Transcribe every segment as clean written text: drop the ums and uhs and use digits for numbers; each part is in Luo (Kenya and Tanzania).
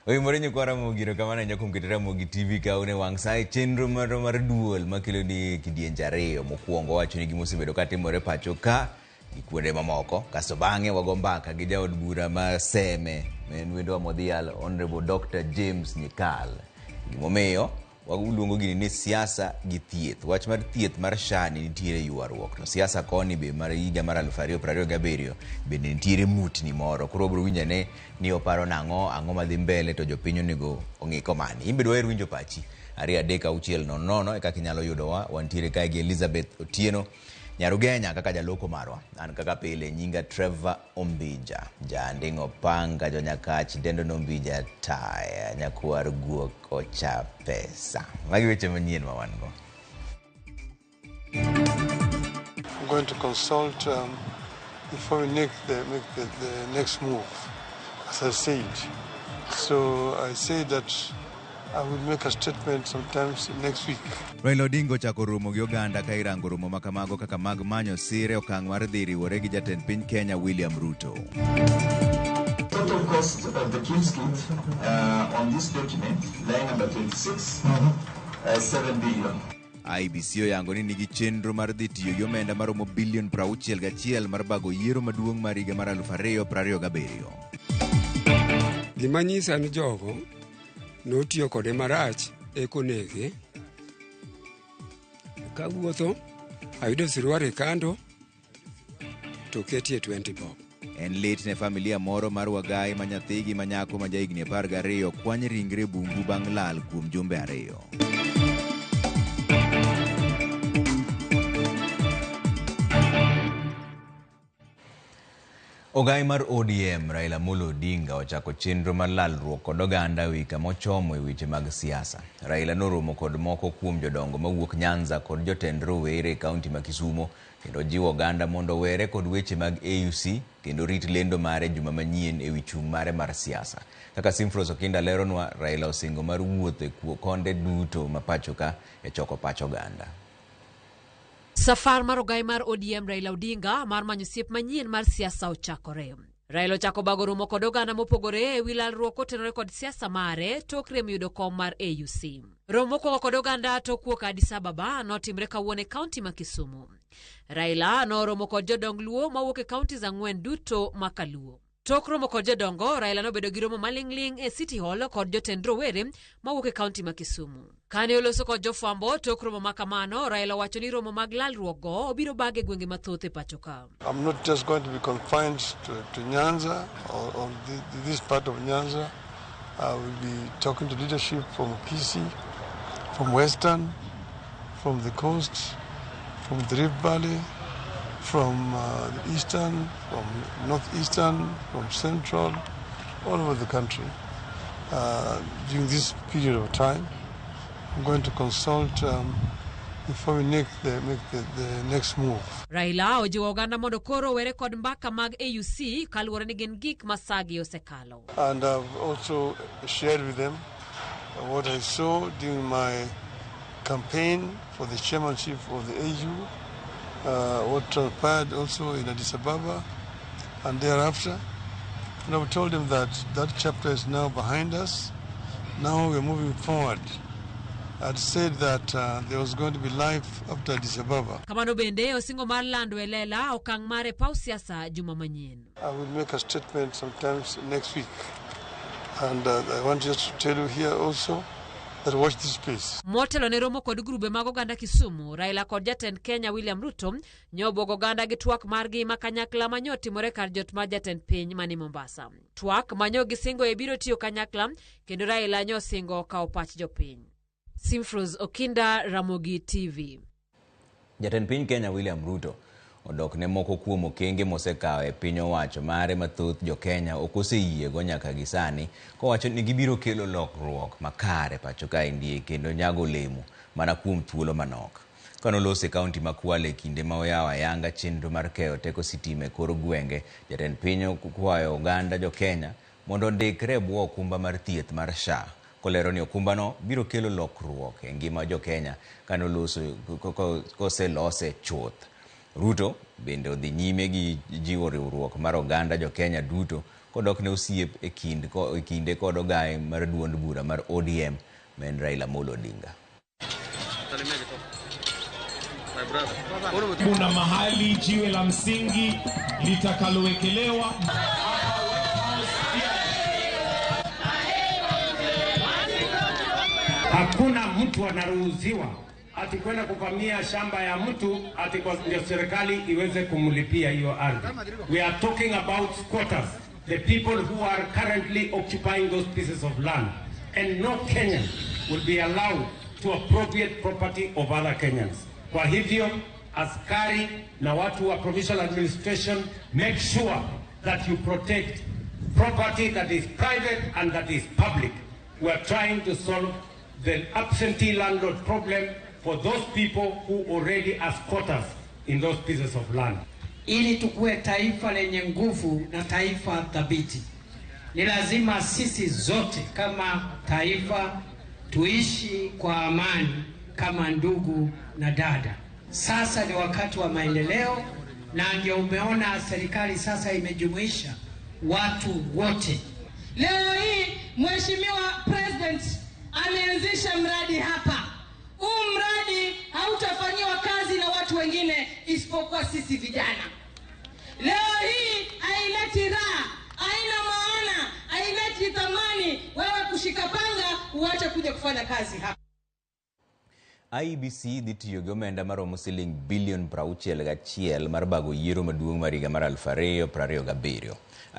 Oi morenyo kwara mogiro kamana nyakum kitera mogi TV kaune wangsai chenro mar duol makelo ni kidienje ariyo mokwongo wacho ni gimosebedo katimore pacho ka ikuonde mamoko kasto bang'e wago mbaka gi jaod bura ma Seme men wendo Modhial Honorable Dr. James Nyikal. Gimomiyo waluongo gini ni siasa gi thieth. Wach mar thieth mar SHA nitiere ywaruok to siasa koni be mar higa mar 2027 bende nitiere mutni moro. Koro bro winjane ni oparo ang'o madhi mbele to jopiny onego ong'iko mani. Imbe dwaro winjo pachi 2-6-00 eka kinyalo yudowa. Wantiere kae gi Elizabeth Otieno Nyarugenya kaka jaloko marwa. An kaka pile nyinga Trevor Ombija jandingo panga jonyakach dendo nombija taya nyakwar guok ocha pesa. Magi weche manyien ma wan go. I'm going to consult before we make the next move, as I said. So I say that I will make a statement sometimes next week. Raila Odinga chako romo gi oganda ka irango romo makamago kaka mag manyo sire okang' mar dhi riwore gi jatend piny Kenya William Ruto. Total cost of the toolkit on this document, line number 26, 7 billion. IBC oyango ni nigi chenro mar dhi tiyo gi omenda maromo bilion 61 mar bago yiero maduong' mar higa mar 2027. Gimanyisa ni jogo notiyo kode marach ekonege kawuotho ayudo siruare kando to ketie 20 bob. En lit ne familia moro mar Wagai ma nyathigi manyako ma jahigni 12 kwany ringre bungu bang' lal kuom jumbe 2. Ogai mar ODM Raila Amolo Odinga ochako chenro mar lalruok kod oganda wika mochomo e weche mag siasa. Raila noromo kod moko kuom jodongo mawuok Nyanza kod jotend rowere kaunti ma Kisumo kendo jiwo oganda mondo were kod weche mag AUC kendo rit lendo mare juma manyien e wi chung' mare mar siasa. Kaka Simfros Okinda leronwa, Raila osingo mar wuotho e konde duto ma pacho ka e choko pacho oganda. Safar mar ogai mar ODM Raila Odinga mar manyo siep manyien mar siasa ochakore. Raila ochako bago romo kod oganda mopogore e wi lalruok kotenore kod siasa mare tok rem yudo kom mar AUC. Romo kod oganda tok wuok Addis Ababa notimre kawuono e kaunti ma Kisumu. Raila noromo kod jodong Luo mawuok e kauntis 4 duto ma Kaluo. Tok romo kod jodongo, Raila nobedo gi romo maling'ling e City Hall kod jotend rowere mawuok e kaunti ma Kisumu. Kane oloso kod jofwambo tok romo makamano, Raila wacho ni romo mag lalruok go obiro bage gwenge mathoth e pacho ka. I'm not just going to be confined to Nyanza or this part of Nyanza. I will be talking to leadership from Kisii, from Western, from the coast, from the Rift Valley, from the Eastern, from Northeastern, from Central, all over the country. During this period of time, I'm going to consult before we make the next move. Raila ojiwo oganda mondo koro were kod mbaka mag AUC kaluwore ni gin gik masagi osekalo. And I've also shared with them what I saw during my campaign for the chairmanship of the AU. What transpired also in Addis Ababa and thereafter. And I told them that chapter is now behind us. Now we're moving forward. I'd said that there was going to be life after Addis Ababa. Kamano bende osingo mar lando elela okang' mare pau siasa juma manyien. I will make a statement sometimes next week. And I want just to tell you here also that watch this space. Motelo ne romo kod grube mag oganda Kisumu, Raila kod jatend Kenya William Ruto nyobo oganda gi twak margi makanyakla manyo timore kar jot mar jatend piny mani Mombasa. Twak manyo gisingo e biro tiyo kanyakla kendo Raila nyo singo ka opach jopiny. Simfros Okinda, Ramogi TV. Jatend piny Kenya William Ruto odok ne moko kuom okenge mosekawo e piny owacho mare mathoth jo Kenya okoseyie go nyaka gisani kowacho ni gibiro kelo lokruok makare pacho ka indie kendo nyago lemo mana kuom thuolo manok. Kanolose kaunti ma Kwale kinde ma oyawa yanga chenro mar keyo teko sitima e kor gwenge, jatend piny kwayo oganda jo Kenya mondo ndikre bwo okumba mar thieth mar SHA. Kolero ni okumbano biro kelo lokruok e ngima jo Kenya kanoloso koselose chuth. Ruto bende odhi nyime gi jiwo riwruok mar oganda jo Kenya duto kodok ne osiep e kinde kod ogai mar duond bura mar ODM men Raila Amolo Odinga. Kuna mahali jiwe la msingi litakalowekelewa. Hakuna mtu anaruhusiwa ati kwenda kuvamia shamba ya mtu ati kwa ndio serikali iweze kumlipia hiyo ardhi. We are talking about squatters, the people who are currently occupying those pieces of land, and no Kenyan will be allowed to appropriate property of other Kenyans. Kwa hivyo, askari na watu wa provincial administration, make sure that you protect property that is private and that is public. We are trying to solve the absentee landlord problem for those people who already are squatters in those pieces of land. Ili tukue taifa lenye nguvu na taifa thabiti, ni lazima sisi zote kama taifa tuishi kwa amani kama ndugu na dada. Sasa ni wakati wa maendeleo, na ndio umeona serikali sasa imejumuisha watu wote. Leo hii Mheshimiwa President ameanzisha mradi hapa. Huu mradi hautafanyiwa kazi na watu wengine isipokuwa sisi vijana. Leo hii haileti raha, haina maana, haileti thamani wewe kushika panga uache kuja kufanya kazi hapa. IEBC dhi tiyo gi omenda maromo siling bilion 61 mar bago yiero maduong' mar higa mar 2027.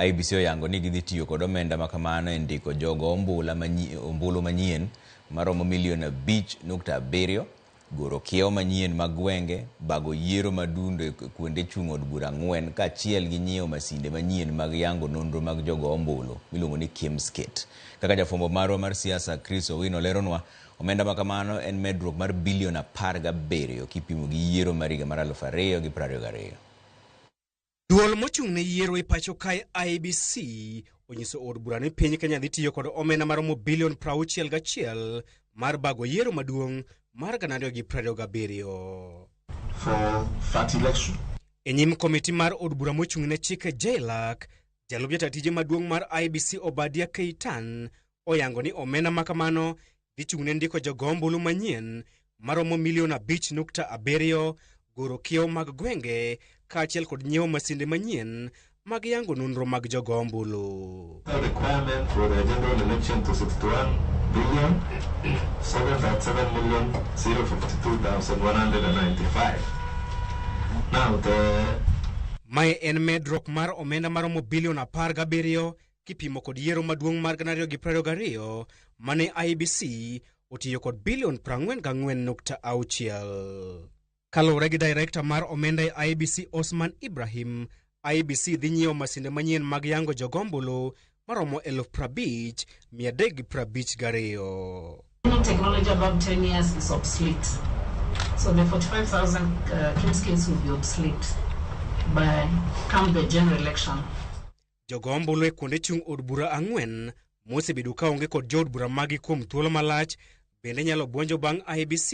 IEBC oyango ni gidhi tiyo kod omenda makamano e ndiko jogo ombulu manyien maromo milion 5.7, goro kiewo manyien mag gwenge, bago yiero madundo kuonde chung' od bura 4 kaachiel gi nyiewo masinde manyien mag yango nonro mag jogo ombulu miluongo ni KIMSKIT. Kaka jafwambo marwa mar siasa Chris Owino leronwa, omenda makamano en medruok mar bilion 17 kipimo gi yiero mar higa mar 2022. Duol mochung' ne yiero e pacho kae IEBC onyiso od bura ni piny Kenya dhi tiyo kod omenda maromo bilion 61 mar bago yiero maduong' mar 2027. For that election. E nyim komiti mar od bura mochung' ne chike JLAC, jalup jatije maduong' mar IEBC Obadia Keitan oyango ni omenda makamano dhi chung' ne ndiko jogo ombulu manyien maromo milion 5.7, goro kiewo mag gwenge kaachiel kod nyiewo masinde manyien mag yango nonro mag jogo ombulu. The requirement for the general election to 61 billion 7,052,195. Now Mae en medruok mar omenda maromo bilion 17 kipimo kod yiero maduong' mar 2022 mane IEBC otiyo kod bilion 44.6. Kaluwore gi director mar omenda e IEBC Osman Ibrahim, IEBC dhi nyiewo masinde manyien mag yango jogo ombulu maromo 50,352. Technology above 10 years is obsolete. So the 45,000 KIMSKITs will be obsolete by come the general election. Jogo ombulu e kuonde chung' od bura 4 mosebedo ka onge kod jood bura magi kuom thuolo malach bende nyalo buonjo bang' IEBC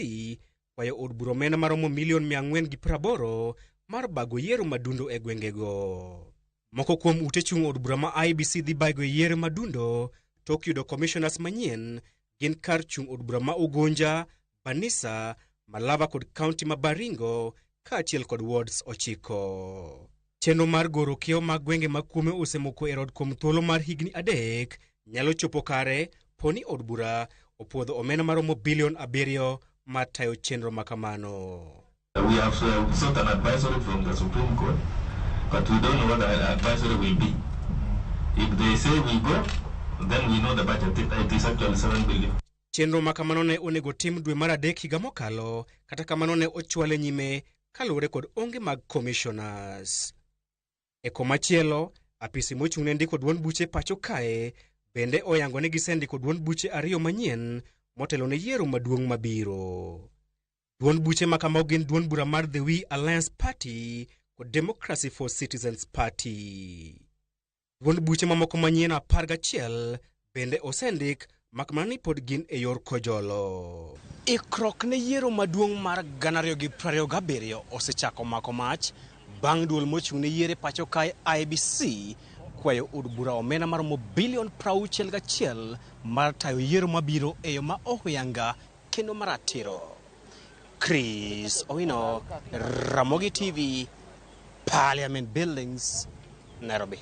kwayo od bura omenda maromo milion 480 mar bago yiero madundo e gwengego. Moko kuom ute chung' od bura ma IEBC dhi bago yiero madundo tok yudo commissioners manyien gin kar chung' od bura ma Ugunja, Banisa, Malava kod county ma Baringo kaachiel kod wards 9. Chenro mar goro kiewo mag gwenge ma kuome osemoko e rod kuom thuolo mar higni 3 nyalo chopo kare poni od bura opuodho omenda maromo bilion 7 mar tayo chenro makamano. we have sought an advisory from the Supreme Court, but we don't know what the advisory will be. If they say we go, then we know the budget. It is actually 7 billion. Chenro makamano ne onego tim dwe mar 3 higa mokalo, kata kamano ne ochwale nyime kaluwore kod onge mag commissioners. E komachielo, apisi mochung' ne ndiko duond buche pacho kae bende oyango ni gisendiko duond buche 2 manyien motelo ne yiero maduong' mabiro. Duond buche makama gin duond bura mar The We Alliance Party kod Democracy for Citizens Party. Duond buche mamoko manyien 11 bende osendik makmana ni pod gin e yor kojolo. Ikrok ne yiero maduong' mar 2027 osechako mako mach bang' duol mochung' ne yiere pacho kae IEBC kwayo od bura omena maromo bilion 61 mar tayo yiero mabiro e yo ma ohuyanga kendo maratiro. Chris Owino, Ramogi TV, Parliament Buildings, Nairobi.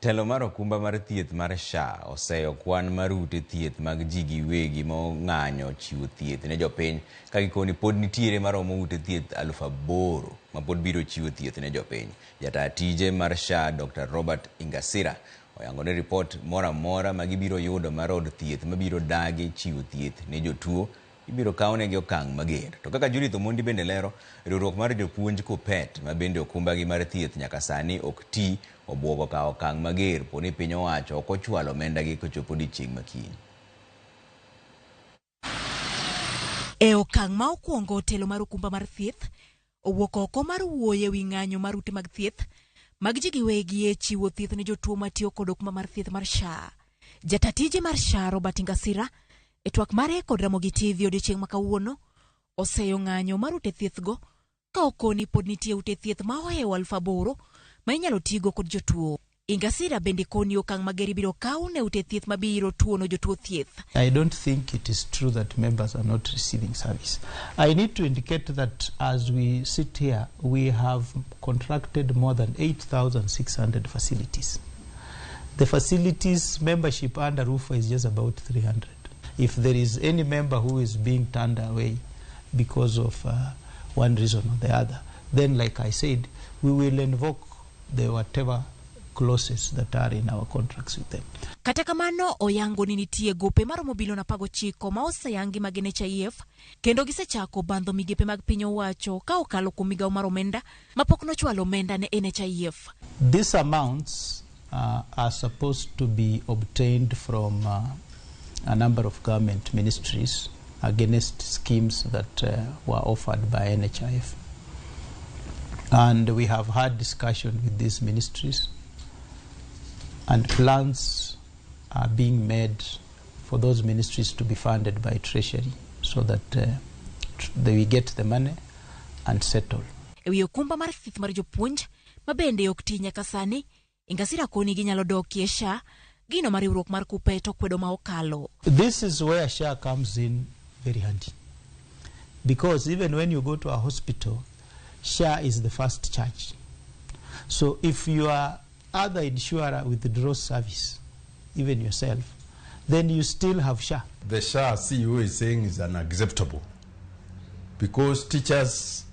Telo mar okumba mar thieth mar SHA oseyo kwan mar ute thieth mag ji giwegi mong'anyo chiwo thieth ne jopiny ka gikoni pod nitiere maromo ute thieth 8,000 ma pod biro chiwo thieth ne jopiny. Jata tije mar SHA Dr. Robert Ingasira oyango ne report mora mora ma gibiro yudo mar od thieth mabiro dagi chiwo thieth ne jotuo ibiro kawnegi okang' mager. To kaka Judith Omondi bende lero, riwruok mar jopuonj KUPPET ma bende okumbagi mar thieth nyaka sani ok ti obwogo kawo okang' mager poni piny owacho ok ochwalo omendagi kochopo odiechieng' makiny. E okang' ma okwongo telo mar okumba mar thieth owuok oko mar wuoye wi ng'anyo mar ute mag thieth mag ji giwegi e chiwo thieth ne jotuo matiyo kod okumba mar thieth mar SHA. Jata tije mar SHA Robert Ingasira e twak mare kod Ramogi TV odiechieng' ma kawuono oseyo ng'anyo mar ute thiethgo ka okoni pod nitie ute thieth ma ohewo 8,000 ma inyalo tigo kod jotuo. Ingasira bende koni okang' mager biro kaw ne ute thieth mabiro tuono jotuo thieth. I don't think it is true that members are not receiving service. I need to indicate that as we sit here, we have contracted more than 8,600 facilities. The facilities membership under RUFA is just about 300. If there is any member who is being turned away because of one reason or the other, then like I said, we will invoke the whatever clauses that are in our contracts with them. Kata kamano oyango ni nitie gope maromo bilion 19 ma oseyangi mag NHIF kendo gisechako bandho migepe mag piny owacho ka okalo kuom migawo mar omenda mapok nochwalo omenda ne NHIF. These amounts are supposed to be obtained from a number of government ministries against schemes that were offered by NHIF. And we have had discussion with these ministries, and plans are being made for those ministries to be funded by Treasury so that they will get the money and settle. Ewi okumba mar thieth mar jopuonj mabende ok ti nyaka sani, Ingasira koni ginyalo dokie SHA gino mar riwruok mar KUPPET okwedo ma okalo. This is where SHA comes in very handy, because even when you go to a hospital, SHA is the first charge. So if your other insurer withdraws service, even yourself, then you still have SHA. The SHA CEO is saying is unacceptable because teachers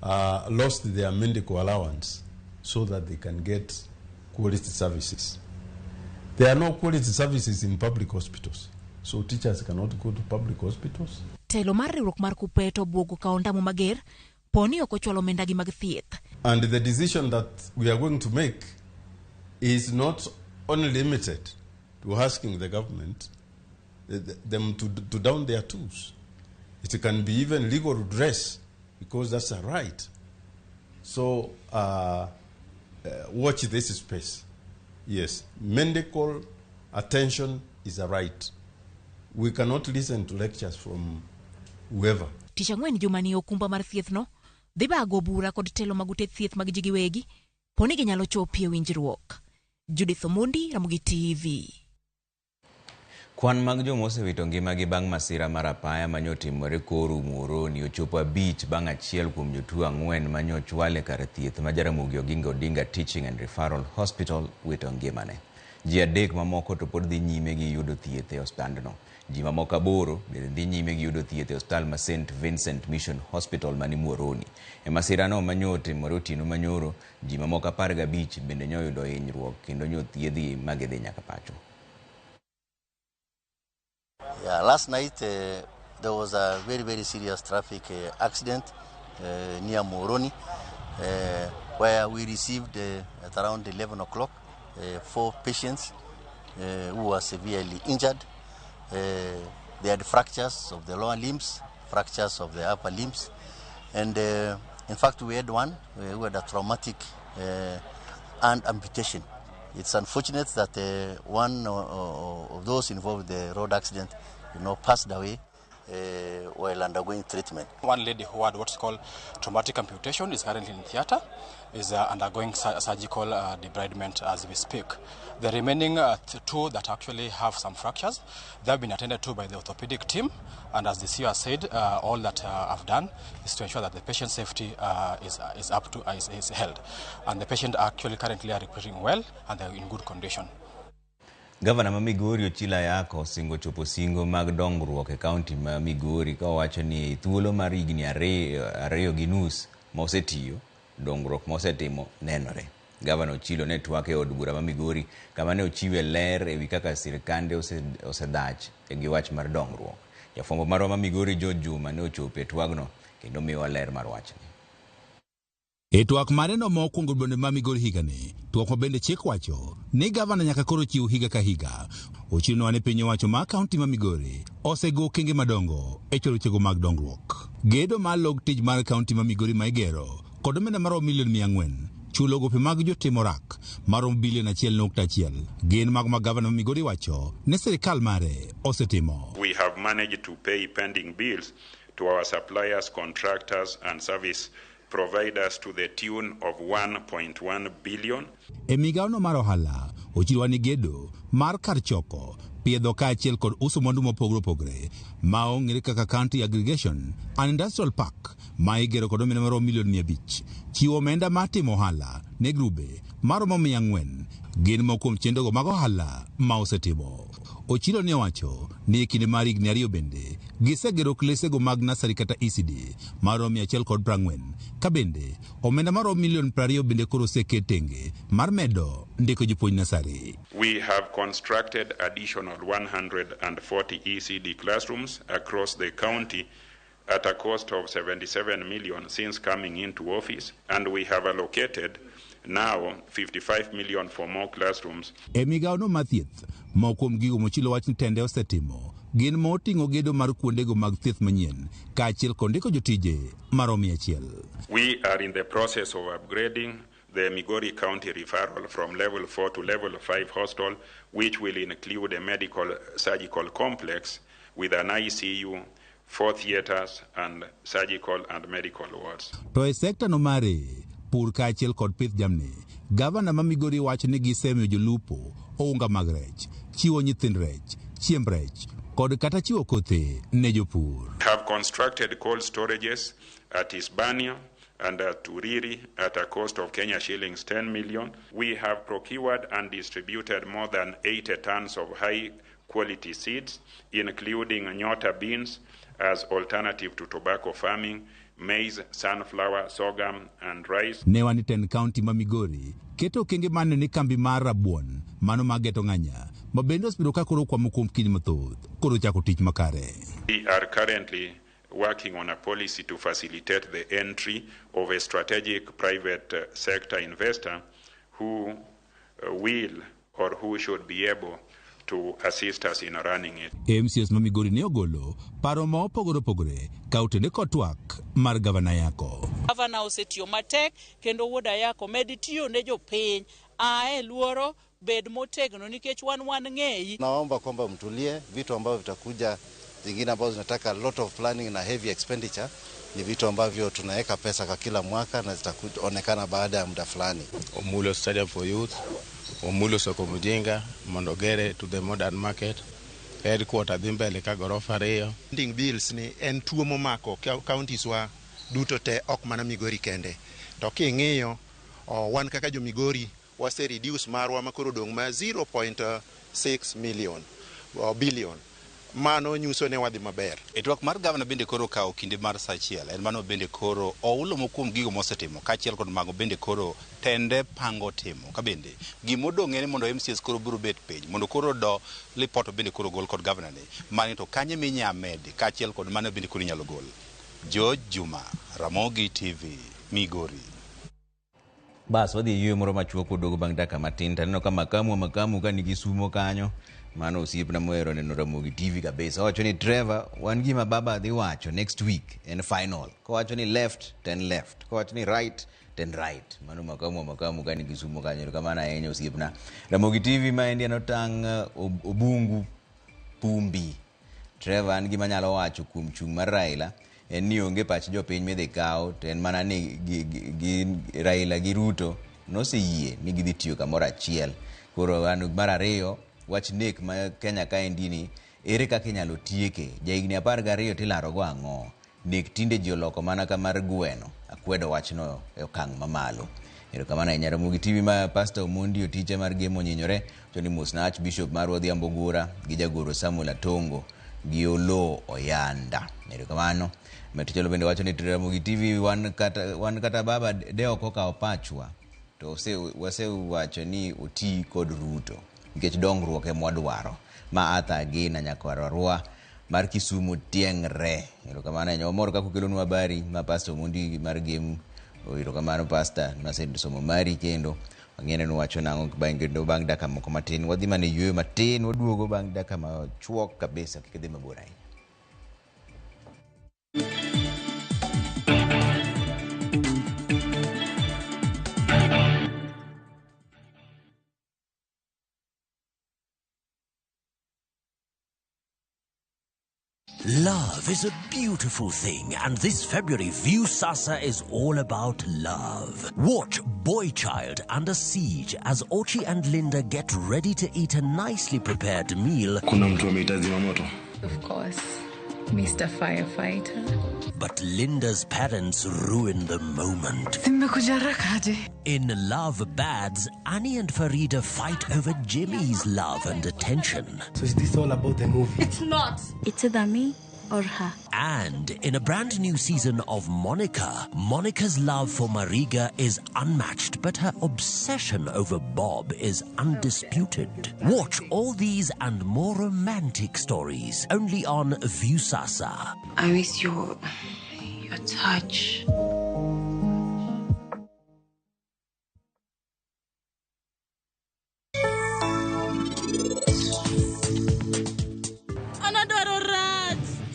lost their medical allowance so that they can get quality services. There are no quality services in public hospitals, so teachers cannot go to public hospitals. Telo mar riwruok mar KUPPET obwogo ka ondamo mager poni ok ochwalo omendagi mag thieth. And the decision that we are going to make is not only limited to asking the government them to down their tools. It can be even legal redress because that's a right. So watch this space. Yes, medical attention is a right. We cannot listen to lectures from whoever. Tich Ang'wen jumani okumba mar thieth no dhi bago bura kod telo mag ute thieth mag ji giwegi poni ginyalo chopie winjruok. Judith Omondi, Ramogi TV. Kwan mag joma osewito ngimagi bang' masira mar apaya manyotimore Koru Muhoroni ochopo 5 bang' achiel kuom jotuo 4 manyochwale kar thieth ma Jaramogi Oginga Odinga Teaching and Referral Hospital wito ngimane. Ji 3 mamoko to pod dhi nyime gi yudo thieth e osiptandno. Ji mamoko 8 bende dhi nyime gi yudo thieth e osiptal ma St. Vincent Mission Hospital mani Muhoroni. E masirano manyotimore otieno manyoro, ji mamoko 15 bende nyoyudo hinyruok kendo nyothiedhi magidhi nyaka pacho. Yeah, last night there was a very, very serious traffic accident near Muhoroni where we received at around 11 o'clock 4 patients who were severely injured. They had fractures of the lower limbs, fractures of the upper limbs, and in fact we had one who had a traumatic hand amputation. It's unfortunate that one of those involved in the road accident, passed away while undergoing treatment. One lady who had what's called traumatic amputation is currently in theater, is undergoing surgical debridement as we speak. The remaining two that actually have some fractures, they have been attended to by the orthopedic team, and as the CEO has said, all that I've done is to ensure that the patient's safety is held, and the patient actually currently are recuperating well and they're in good condition. Governor ma Migori Ochila Yako singo chopo singo mag dongruok e kaunti ma Migori ka wacho ni thuolo mar higni ariyo gi nus ma osetiyo dongruok ma osetimo nenore. Governor Ochilo ne twak e od bura ma Migori kama ne ochiwe ler ewi kaka sirkande osedach e gi wach mar dongruok. Jafwambo marwa ma Migori George Juma ne ochopo e twagno kendo miwa ler mar wachni. E twak mare no mokwongo bende ma Migori higani, twak mabende chik wacho ni gavana nyaka koro chiw higa ka higa. Ochilo wane piny owacho ma kaunti ma Migori osego okenge madongo e chorochego mag dongruok. Gedo mar log tij mar kaunti ma Migori ma igero kod omenda maromo $400,000 chulo gope mag jotimo rak maromo $1.1 billion gin mag gavana ma Migori wacho ne sirikal mare osetimo. We have managed to pay pending bills to our suppliers, contractors and service providers to the tune of $1.1 billion. E migao mar ohala, Ochilo ni gedo mar kar choko, piedho kaachiel kod uso mwandu mopogore opogore ma ong'ere kaka County Aggregation and Industrial Park ma igero kod omenda maromo $500,000. Chiwo omenda mar timo ohala ne grube maromo 400 gin moko kuom chenrogo mag ohala ma osetimo. Ochilo ne owacho ni kinde mar higni ariyo bende gisegero klesego mag nasari kata ECD maromo 140 ka bende omenda maromo $20 bende koro oseket tenge mar medo ndiko jopuonj nasari. We have constructed additional 140 ECD classrooms across the county at a cost of $77 million since coming into office, and we have allocated now $55 million for more classrooms. E migao no mathieth mokuom gigo mochilo wach tende osetimo gin moting'o gedo mar kuondego mag thieth manyien kaachiel kod ndiko jotije maromo 100. We are in the process of upgrading the Migori County referral from level 4 to level 5 hospital, which will include a medical surgical complex with an ICU, 4 theaters and surgical and medical wards. To e sekta no mare pur kaachiel kod pith jamni, gavana ma Migori wacho ni gisemiyo jolupo ounga mag rech, chiwo nyithind rech, chiemb rech kod kata chiwo kothe ne jopur. Have constructed cold storages at Hispania and at Uriri at a cost of Kenya shillings 10 million. We have procured and distributed more than 80 tons of high quality seeds, including Nyota beans as alternative to tobacco farming, maize, sunflower, sorghum and rice. Ne wani ten county ma Migori keto kenge mane ni kambi mar rabuon mano mageto ng'anya mabende osebiro ka koro kwamo kuom kiny mathoth koro chako tich makare. We are currently working on a policy to facilitate the entry of a strategic private sector investor who will or who should be able to assist us in running it. MCS ma Migori ne ogolo paro ma opogore ka otende kod twak mar gavana Yako. Gavana osetiyo matek kendo wuoda Yako med tiyo ne jopiny ae luoro bed motegno nikech wan ng'eyi. Naomba kwamba mtulie, vitu ambavyo vitakuja zingine ambazo zinataka lot of planning na heavy expenditure ni vitu ambavyo tunaweka pesa kwa kila mwaka na zitaonekana baada ya muda fulani. Omulo Stadium for Youth, Omulo Soko Mujinga, Mondogere to the modern market, headquarter dhi mbele ka gorofa ariyo. Pending bills ni en tuo momako counties wa duto te ok mana Migori kende. To king'iyo wan kaka jo Migori wase reduce marwa makoro dong ma 0.6 billion. Mano nyuso ne wadhi maber. E twak mar gavana bende koro kawo kinde mar sa achiel en mano bende koro oulo mokuom gigo mosetimo kaachiel kod mago bende koro tende pango timo ka bende gimodong' en mondo MCS koro biro bet piny mondo koro do report bende koro gol kod gavana ni mane to kanye minya med kaachiel kod mano bende koro nyalo gol. George Juma, Ramogi TV, Migori. Bas wadhi yue moro machuok dogo bang' dakika matin taneno ka makamu ka nigi sumo kanyo mano osiepna mohero neno Ramogi TV kabisa. Wacho ni Trevor wan gima baba dhi wacho next week en final. Kowacho ni left ten left, kowacho ni right ten right. Mano makamu ka nigi sumo kanyo kamana ahinya osiepna. Ramogi TV ma endi anotang' Obungu Pumbi Trevor an gima nyalo wacho kuom chung' mar Raila en ni onge pach jopiny midhi kaw, to en mana ni Raila gi Ruto noseyie ni gidhi tiyo kamoro achiel. Koro an mar ariyo, wach nek ma Kenya kaendi ni ere kaka inyalo tieke. Jahigni 12 tilaro go ang'o? Nek tinde ji oloko mana kamar gweno. Akwedo wachno e okang' mamalo. Erokamano ahinya. Ramogi TV ma Pastor Omondi otiche mar gemo onyinyore to ni mos na Archbishop mar Odhiambo Gura gi jagoro Samuel Atongo gi Oloo Oyanda. Erokamano. Matichelo bende wacho ni Ramogi TV wan kata baba de ok okawo pachwa, to wasewacho ni oti kod Ruto nikech dongruok e mwadwaro ma athagina nyakwarwa mar Kisumu tieng're. Erokamano ahinya. Wamor kaka ukelonu habari ma Pastor Omondi mar gemo. Erokamano Pastor, nasesomo mari kendo ang'ene wacho nang'o bang' dakika moko matin. Wadhi mana yweyo matin, waduogo bang' dakika machuok kabisa, kik dhi mabor ahinya. Love is a beautiful thing, and this February, Viusasa is all about love. Watch Boy Child Under Siege as Ochi and Linda get ready to eat a nicely prepared meal. Kuna mtu ameita zimamoto? Of course, Mr. Firefighter. But Linda's parents ruin the moment. In Love Bads, Annie and Farida fight over Jimmy's love and attention. So is this all about the movie? It's not. It's either me or her. And in a brand new season of Monica, Monica's love for Mariga is unmatched, but her obsession over Bob is undisputed. Watch all these and more romantic stories only on Viusasa. I miss your touch.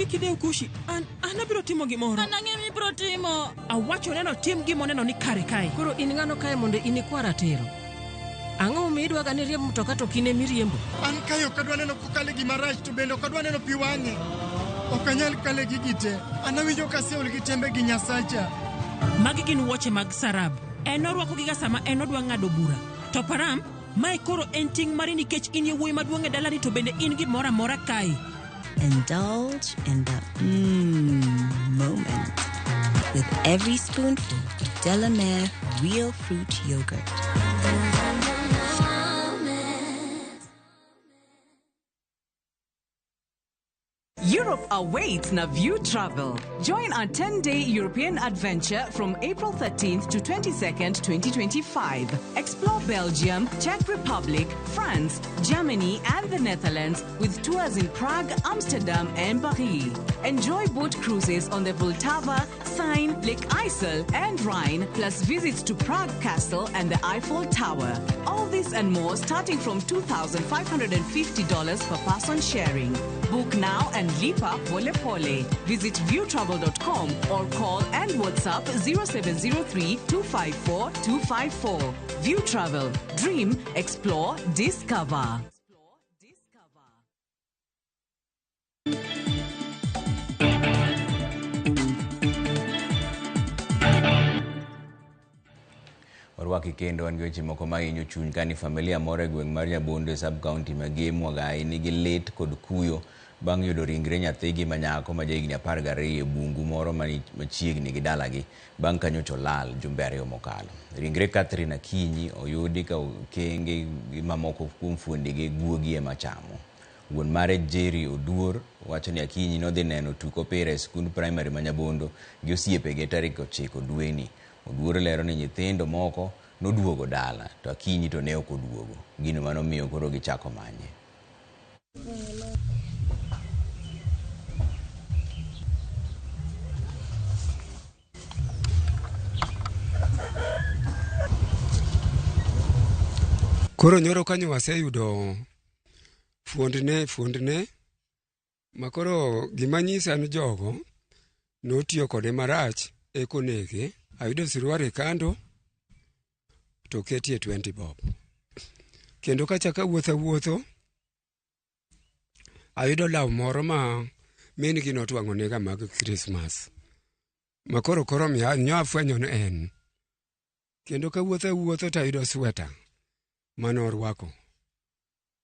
Kideu kushi, anabiro timo gimoro. Anang'emi biro timo. Awacho neno tim gimo neno ni kare kai. Koro in ng'ano kae mondo inikwara tero. Ang'o midwa gane riembo mtoka to kine miriembo? An kayo kadwa neno kokale gimarach to bendo kadwa neno pi wang'e. Okanyal kale gigite. Anawinjo kaseol gitembe gi Nyasacha. Magi gin wuoche mag Sarab. En orwako giga sama en odwa ng'ado bura. To param, mai koro en ting' mari nikech in yewuoyi maduong' e dalani to bende in gimoro amora kai. Indulge in the moment with every spoonful of Delamere real fruit yogurt. Europe awaits na View Travel. Join our 10-day European adventure from April 13th to 22nd, 2025. Explore Belgium, Czech Republic, France, Germany, and the Netherlands with tours in Prague, Amsterdam, and Paris. Enjoy boat cruises on the Vltava, Seine, Lake Isle, and Rhine, plus visits to Prague Castle and the Eiffel Tower. All this and more starting from $2,550 per person sharing. Book now and lipa pole pole. Visit viewtravel.com or call and WhatsApp 0703 254 254. View Travel. Dream, explore, discover. Warwaki kendo an weche moko ma hinyo chuny kani familia moro e gweng' mar Nyabondo sub county ma Gemo Gai nigi lit kod kuyo bang' yudo ringre nyathigi manyako ma jahigni 12 e bungu moro machiegni gi dalagi bang' ka nyocha olal jumbe 2 mokalo. Ringre Catherine Akinyi oyudi ka okenge gi mamoko kuom fuondege guogi ema chamo. Wuon mare Jerry Oduor wacho ni Akinyi nodhi neno tuk opira e skund primary ma Nyabondo gi osiepege tarik 9 dweni. Oduor lero ni nyithindo moko noduogo dala to Akinyi to ne ok oduogo. Gino manomiyo koro gichako manye. Koro nyoro kanyo waseyudo fuondne makoro gima nyisa ni jogo notiyo kode marach ekonege. Ayudo siruare kando to ketie 20 bob. Kendo kachaka wuotho ayudo law moro ma min gi notwang'onega mag Christmas. Makoro nyo afwenyo ni en. Kendo ka wuotho tayudo sweta manorwako.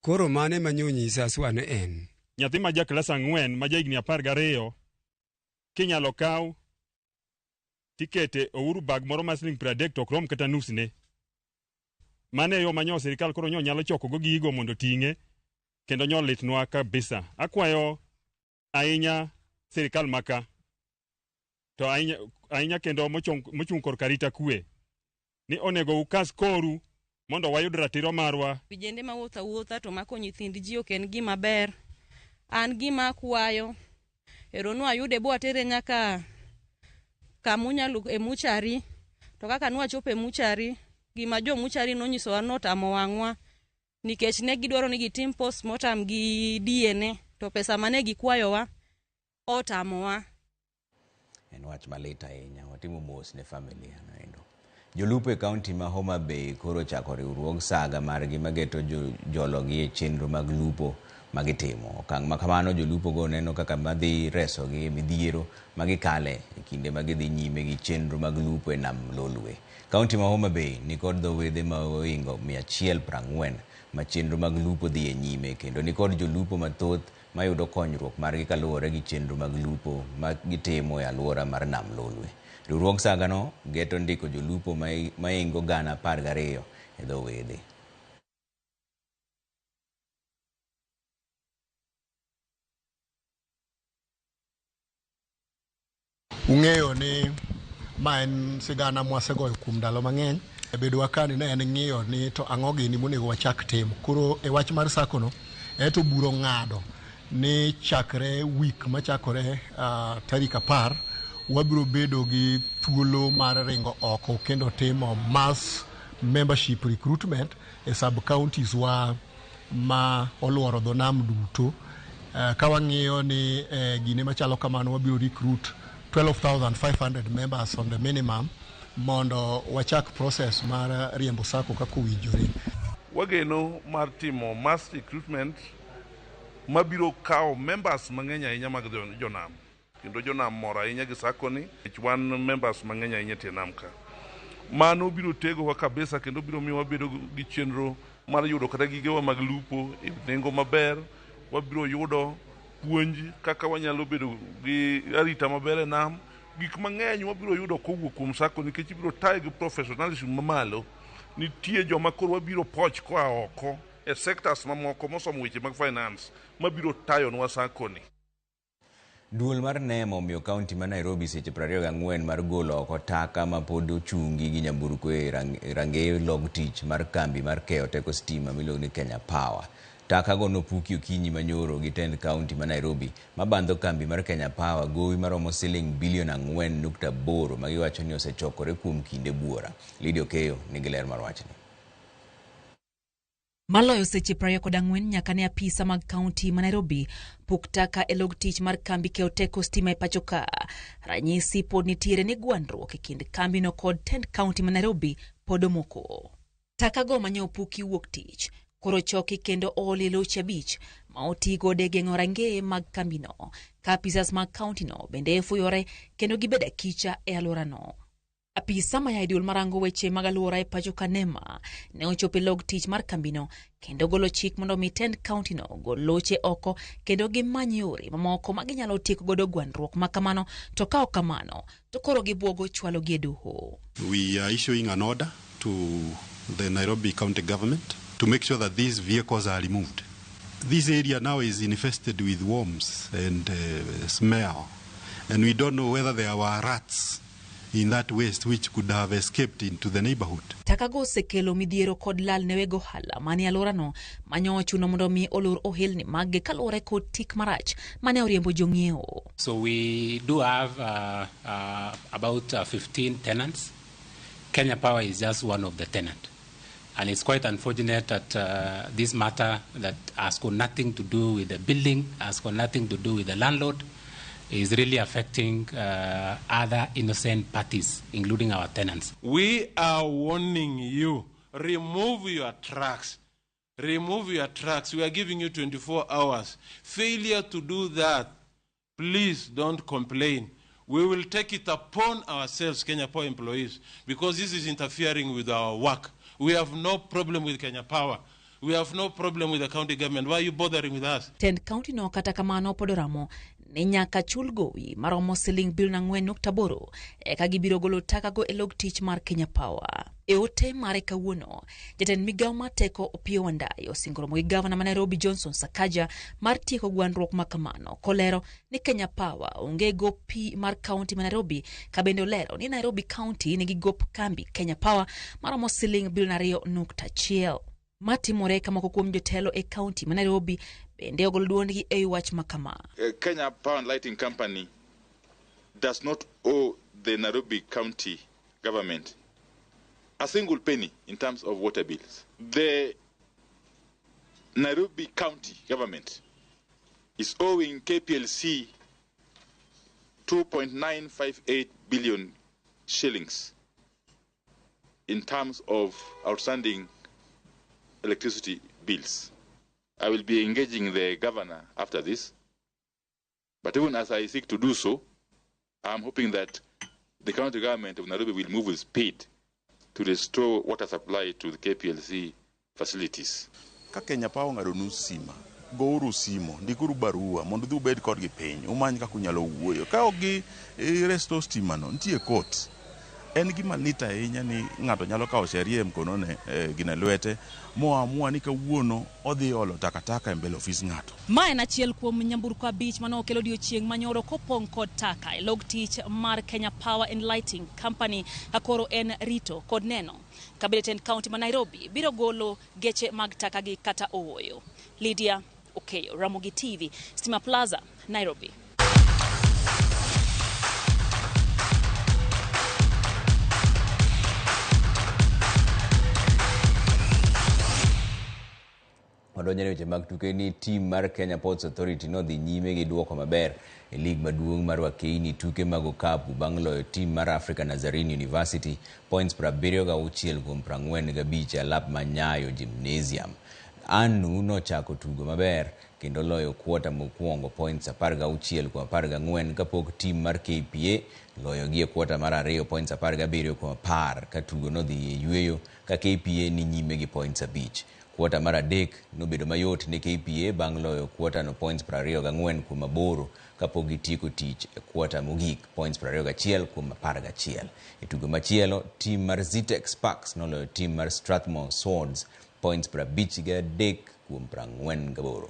Koro mane manyonyisa aswa ni en. Nyathi ma ja klas 4 ma ja higni 12 kinyalo kaw tikete ouru bag moro ma siling 30 to krom kata nusne. Mane yo manyo sirikal koro nyalo choko go gigo mondo ting'e kendo nyolitnwa kabisa. Akwayo ahinya sirikal maka to ahinya kendo mochung' kor karita kwe ni onego ukas koru mondo wayud ratiro marwa. Vijende ma wuotha to mako nyithind ji ok en gima ber. An gima akwayo eronu ayude bo atere nyaka kamunyalo e muchari to kaka nwachope muchari gima jo muchari nonyisowa notamo wang'wa nikech ne gidwaro ni gitim postmortem gi DNA to pesa mane gikwayowa otamowa. En wach malit ahinya, watimo mos ne familia naendo. Jolupo e kaunti ma Homa Bay koro chako riwruog saga margi mageto jologi e chenro mag lupo magitimo. Okang' ma kamano jolupo go neno kaka madhi reso gi midhiero magikale e kinde magidhi nyime gi chenro mag lupo e nam Lolwe. Kaunti ma Homa Bay nikod dhowedhe ma oingo 140 ma chenro mag lupo dhi e nyime kendo nikod jolupo mathoth mayudo konyruok margi kaluwore gi chenro mag lupo magitimo e alwora mar nam Lolwe. Riwruog saga no geto ndiko jolupo maingo 12,000 e dhowedhe. Ung'eyo ni ma en sigana mwasegoyo kuom ndalo mang'eny. Bedo kani ne en ng'iyo ni to ang'o gini monego wachak timo. Koro e wach mar sako no eto buro ng'ado ni chakre week machakore tarik 10 wabiro bedo gi thuolo mar ringo oko kendo timo mass membership recruitment e sub counties wa ma oluoro dho nam duto. Ka wang'iyo ni gine machalo kamano wabiro recruit 12,500 members on the minimum mondo wachak process mar riembo sako kako winjore. Wageno mar timo mass recruitment mabiro kao members mang'eny ahinya mag jonam. Kendo jonam moro ahinya gi sako ni wan members mang'eny ahinya tie nam ka. Mano biro tego wa kabisa kendo biro miyo wabedo gi chenro mar yudo kata gigewa mag lupo e nengo maber. Wabiro yudo puonj kaka wanyalo bedo gi arita maber e nam. Gik mang'eny wabiro yudo kowuok kuom sako nikech ibiro tayo gi professionalism mamalo. Nitie joma koro wabiro poch koa oko e sectors mamoko mosomo weche mag finance mabiro tayo nwa sako ni. Duol mar NEMA omiyo kaunti ma Nairobi seche 24 mar golo oko taka ma pod ochungi gi nyamburko e rangeye log tich mar kambi mar keyo teko stima miluongo ni Kenya Power. Taka go nopuki okinyi manyoro gi tend kaunti ma Nairobi mabandho kambi mar Kenya Power gowi maromo siling bilion 4.8 magiwacho ni osechokore kuom kinde buora. Lidio Keyo nigi ler mar wachni. Maloyo seche 24 nyaka ne apisa mag kaunti ma Nairobi puk taka e log tich mar kambi keyo teko stima e pacho ka. Ranyisi pod nitiere ni gwandruok e kind kambi no kod tend kaunti ma Nairobi pod omoko. Taka go manyo puki wuok tich koro choki kendo oli loche bich ma otigo de geng'o rangeye mag kambi no. Ka apisas mag kaunti no bende fuyore kendo gibeda kicha e alwora no. Apisa maya duol marango weche mag alwora e pacho ka NEMA ne ochope log tich mar kambino kendo golo chik mondo mitend kaunti no gol loche oko kendo gimany yore mamoko maginyalo tieko godo gwandruok makamano to ka ok kamano to koro gibuogo chwalo gi e doho. We are issuing an order to the Nairobi County Government to make sure that these vehicles are removed. This area now is infested with worms and smell, and we don't know whether there were rats in that waste which could have escaped into the neighborhood. Takago sekelo midhiero kod lal newego hala mani alora no manyo chuno mondo mi olor ohelni magge kalore kod tik marach mane oriembo jong'iewo. So we do have about 15 tenants. Kenya Power is just one of the tenants. And it's quite unfortunate that this matter that has got nothing to do with the building, has got nothing to do with the landlord, is really affecting other innocent parties, including our tenants. We are warning you, remove your trucks. Remove your trucks. We are giving you 24 hours. Failure to do that please don't complain. We will take it upon ourselves, Kenya Power employees, because this is interfering with our work. We have no problem with Kenya Power. We have no problem with the county government. Why are you bothering with us? Tend county no kata kamano podoramo ni nyaka chul gowi maromo siling $4.8 eka gibiro golo taka go elog tich mar Kenya Power. E ote mare kawuono, jatend migawo mar teko Opiyo Wandayi osingoromo gi gavana ma Nairobi Johnson Sakaja mar tieko gwandruok ma kamano, kolero ni Kenya Power onge gopi mar kaunti ma Nairobi, ka bende olero ni Nairobi County nigi gop kambi Kenya Power maromo siling $2.1. Matimore kama kuom jotelo e county ma Nairobi bende ogolo duondgi e wach makama. Kenya Power and Lighting Company does not owe the Nairobi County government a single penny in terms of water bills. The Nairobi County government is owing KPLC 2.958 billion shillings in terms of outstanding electricity bills. I will be engaging the governor after this, but even as I seek to do so, I'm hoping that the county government of Nairobi will move with speed to restore water supply to the KPLC facilities. Ka Kenya Power ng'ado nus sima, gouru simo, ndikuru barua mondo dhi ubed kodgi piny, umany kaka unyalo wuoyo. Ka ok gi resto stimano, nitie court. En gima lit ahinya ni ng'ato nyalo kawo sheria mkonone gina lwete moamua ni kawuono odhi olo takataka e mbele ofis ng'ato. Ma en achiel kuom nyamburko abich mano okelo odiochieng' manyoro kopong' kod taka e log tich mar Kenya Power and Lighting Company kakoro en rito kod neno kabede ten county ma Nairobi biro golo geche mag taka gi kata owoyo. Lydia Okeyo, Ramogi TV, Stima Plaza, Nairobi. Madonjane weche mag tuke ni team mar Kenya Ports Authority no dhi nyime gi duoko maber e lig maduong' mar Wakeini tuke mag okapu bang' loyo team mar Africa Nazarene University points 76-45 e alap ma Nyayo Gymnasium. Anu nochako tugo maber kendo loyo kwota mokwongo points 16-14 kapok team mar KPA loyo gi kwota mar ariyo points 17-10 ka tugo no dhi yweyo ka KPA ni nyime gi points 5. Kwota mar adek nobedo mayot ne KPA bang' loyo kwota no points 24-8 kapok gitieko tich e kwota mogik points 21-11. E tugo machielo team mar Zitex Sparks noloyo team mar Strathmore Swords points 53-40.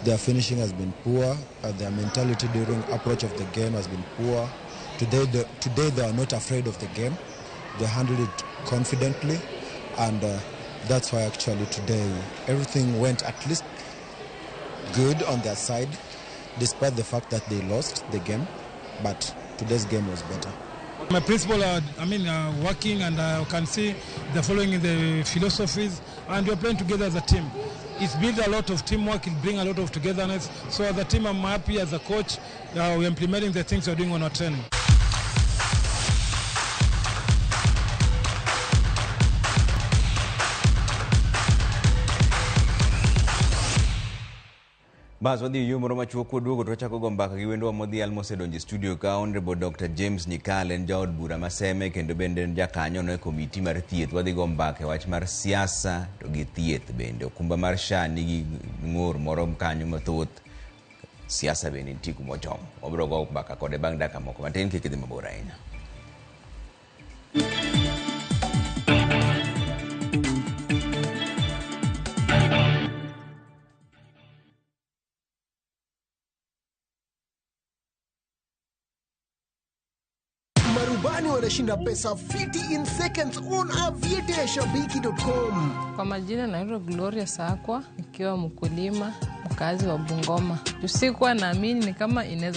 Their finishing has been poor. Their mentality during approach of the game has been poor. Today they are not afraid of the game. They handled it confidently, and that's why actually today everything went at least good on their side, despite the fact that they lost the game. But today's game was better. My principal are working, and I can see they're following the philosophies, and we're playing together as a team. It's built a lot of teamwork, it brings a lot of togetherness. So as a team, I'm happy as a coach. We're implementing the things we're doing on our training. Bas wadhi yumoro machuok duogo to chako go mbaka gi wendo modhi almosedonje studio ka Honorable Dr. James Nyikal en jaod bura maseme kendo bende jakanyo no e komiti mar thieth. Wadhi go mbaka e wach mar siasa to gi thieth bende okumba mar SHA nigi ng'ur moro kanyo mathoth siasa bende nitie kumochom. Wabiro go mbaka kode bang' dakika moko matin kik idhi mabor ahinya. Marubani wanashinda pesa fiti in seconds on aviatashabiki.com. Kwa majina naitwa Gloria Sakwa, nikiwa mkulima mkazi wa Bungoma. Usikuwa naamini ni kama inaweza